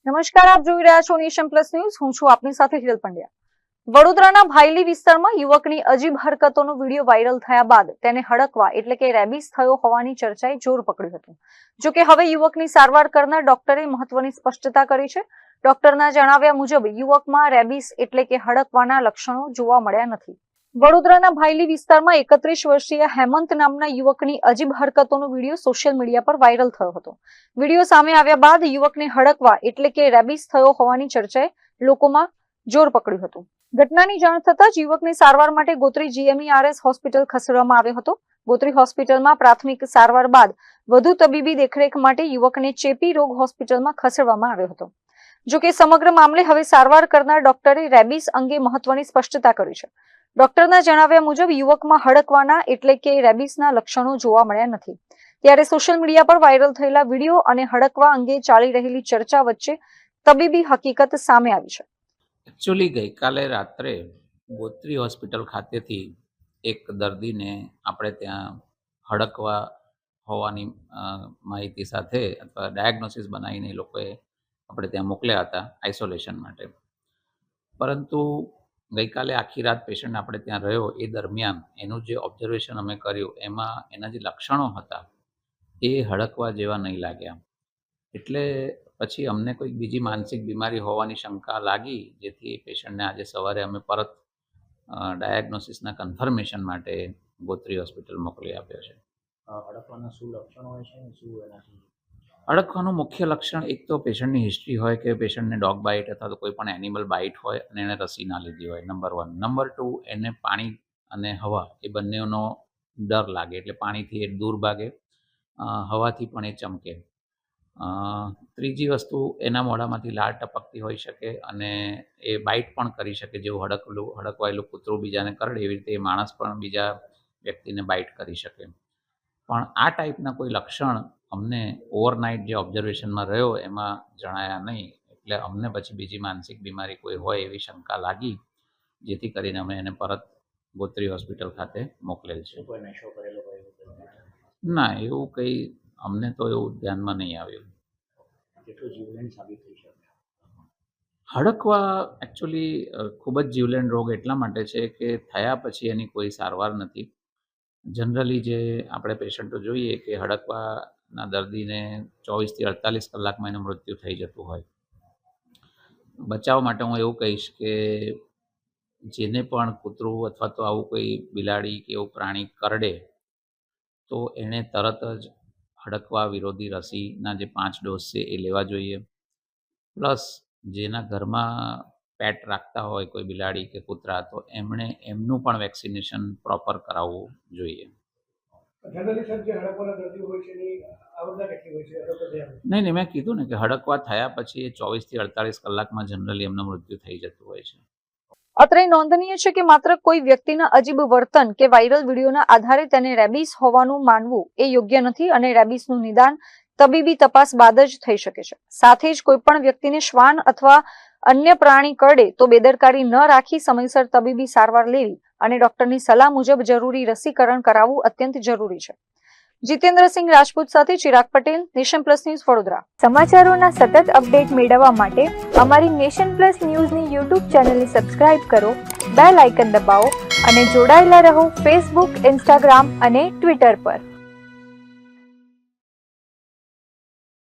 નમસ્કાર, આપ જોઈ રહ્યા છો નેશન પ્લસ ન્યૂઝ. હું છું આપની સાથે હિરલ પંડ્યા. વડોદરાના ભાયલી વિસ્તારમાં યુવકની અજીબ હરકતોનો વિડીયો વાયરલ થયા બાદ તેને હડકવા એટલે કે રેબીઝ થયો હોવાની ચર્ચાએ જોર પકડ્યું હતું. જોકે હવે યુવકની સારવાર કરનાર ડોક્ટરે મહત્વની સ્પષ્ટતા કરી છે. ડોક્ટરના જણાવ્યા મુજબ યુવકમાં રેબીઝ એટલે કે હડકવાના લક્ષણો જોવા મળ્યા નથી. વડોદરાના ભાયલી વિસ્તારમાં 31 વર્ષીય હેમંત નામના યુવકની અજીબ હરકતોનો વિડીયો સોશિયલ મીડિયા પર વાયરલ થયો હતો. વિડીયો સામે આવ્યા બાદ યુવકને હડકવા એટલે કે રેબીઝ થયો હોવાની ચર્ચાએ લોકોમાં જોર પકડ્યું હતું. ઘટનાની જાણ થતાં જ યુવકને સારવાર માટે ગોત્રી GMERS હોસ્પિટલ ખસેડવામાં આવ્યો હતો. ગોત્રી હોસ્પિટલમાં પ્રાથમિક સારવાર બાદ વધુ તબીબી દેખરેખ માટે યુવકને ચેપી રોગ હોસ્પિટલમાં ખસેડવામાં આવ્યો હતો. જોકે સમગ્ર મામલે હવે સારવાર કરનાર ડોક્ટરે રેબીઝ અંગે મહત્વની સ્પષ્ટતા કરી છે. ડોક્ટરના જણાવ્યા મુજબ યુવકમાં હડકવાના એટલે કે રેબીઝના લક્ષણો જોવા મળ્યા નથી. ત્યારે સોશિયલ મીડિયા પર વાયરલ થયેલા વિડીયો અને હડકવા અંગે ચાલી રહેલી ચર્ચા વચ્ચે તબીબી હકીકત સામે આવી છે. એકચ્યુઅલી ગઈકાલે રાત્રે ગોત્રી હોસ્પિટલ ખાતેથી એક દર્દીને આપણે ત્યાં હડકવા હોવાની માહિતી સાથે અથવા ડાયગ્નોસિસ બનાવીને એ લોકોએ આપણે ત્યાં મોકલ્યા હતા આઇસોલેશન માટે. પરંતુ ગઈકાલે આખી રાત પેશન્ટ આપણે ત્યાં રહ્યો એ દરમિયાન એનું જે ઓબ્ઝર્વેશન અમે કર્યું એમાં એના જે લક્ષણો હતા એ હડકવા જેવા નહીં લાગ્યા. એટલે પછી અમને કોઈક બીજી માનસિક બીમારી હોવાની શંકા લાગી, જેથી પેશન્ટને આજે સવારે અમે પરત ડાયગ્નોસિસના કન્ફર્મેશન માટે ગોત્રી હોસ્પિટલ મોકલી આપ્યો છે. હડકવાના શું લક્ષણો હોય છે, શું એનાથી? હડકવાનું મુખ્ય લક્ષણ એક તો પેશન્ટની હિસ્ટ્રી હોય કે પેશન્ટને ડોગ બાઇટ અથવા તો કોઈ પણ એનિમલ બાઇટ હોય અને એને રસી ના લીધી હોય, નંબર 1. નંબર 2, એને પાણી અને હવા એ બંનેનો ડર લાગે, એટલે પાણીથી એ દૂર ભાગે, હવાથી પણ એ ચમકે. ત્રીજી વસ્તુ, એના મોઢામાંથી લાળ ટપકતી હોઈ શકે અને એ બાઇટ પણ કરી શકે. જેવું હડકવાયેલું કૂતરું બીજાને કરડે એવી રીતે એ માણસ પણ બીજા વ્યક્તિને બાઇટ કરી શકે. પણ આ ટાઈપના કોઈ લક્ષણ અમને ઓવરનાઇટ જે ઓબ્ઝર્વેશનમાં રહ્યો એમાં જણાયા નહીં. એટલે અમને પછી બીજી માનસિક બીમારી કોઈ હોય એવી શંકા લાગી, જેથી કરીને અમે એને પરત ગોત્રી હોસ્પિટલ ખાતે મોકલેલ છે. ના, એવું કંઈ અમને તો એવું ધ્યાનમાં નહીં આવ્યું. કેટલું જીવલેણ સાબિત થઈ શકે? હડકવા એકચ્યુઅલી ખૂબ જ જીવલેણ રોગ એટલા માટે છે કે થયા પછી એની કોઈ સારવાર નથી. જનરલી જે આપણે પેશન્ટો જોઈએ કે હડકવાના દર્દીને 24 થી 48 કલાકમાં એનું મૃત્યુ થઈ જતું હોય. બચાવ માટે હું એવું કહીશ કે જેને પણ કૂતરું અથવા તો આવું કોઈ બિલાડી કે એવું પ્રાણી કરડે તો એણે તરત જ હડકવા વિરોધી રસીના જે 5 ડોઝ છે એ લેવા જોઈએ. પ્લસ જેના ઘરમાં પેટ રાખતા હોય કોઈ બિલાડી કે કૂતરા, તો એમણે એમનું પણ વેક્સિનેશન પ્રોપર કરાવવું જોઈએ. નહીં, મેં કીધું ને કે હડકવા થયા પછી 24 થી 48 કલાકમાં જનરલી એમનું મૃત્યુ થઈ જતું હોય છે. અત્રે નોંધનીય છે કે માત્ર કોઈ વ્યક્તિના અજીબ વર્તન કે વાયરલ વિડીયોના આધારે તેને રેબીઝ હોવાનું માનવું એ યોગ્ય નથી અને રેબીઝનું નિદાન તબીબી તપાસ બાદ જ થઈ શકે છે. સાથે જ કોઈ પણ વ્યક્તિને શ્વાન અથવા અન્ય પ્રાણી કરડે તો બેદરકારી ન રાખી સમયસર તબીબી સારવાર લેવી અને ડોક્ટરની સલાહ મુજબ જરૂરી રસીકરણ કરાવવું અત્યંત જરૂરી છે. જીતેન્દ્રસિંહ રાજપૂત સાથે Chirag Patel, nation plus news, Vadodara. સમાચારોના સતત અપડેટ મેળવવા માટે અમારી નેશન પ્લસ ન્યૂઝની યુટ્યુબ ચેનલને સબસ્ક્રાઇબ કરો, બેલ આઇકન દબાવો અને જોડાયેલા રહો ફેસબુક, ઇન્સ્ટાગ્રામ અને ટ્વિટર પર.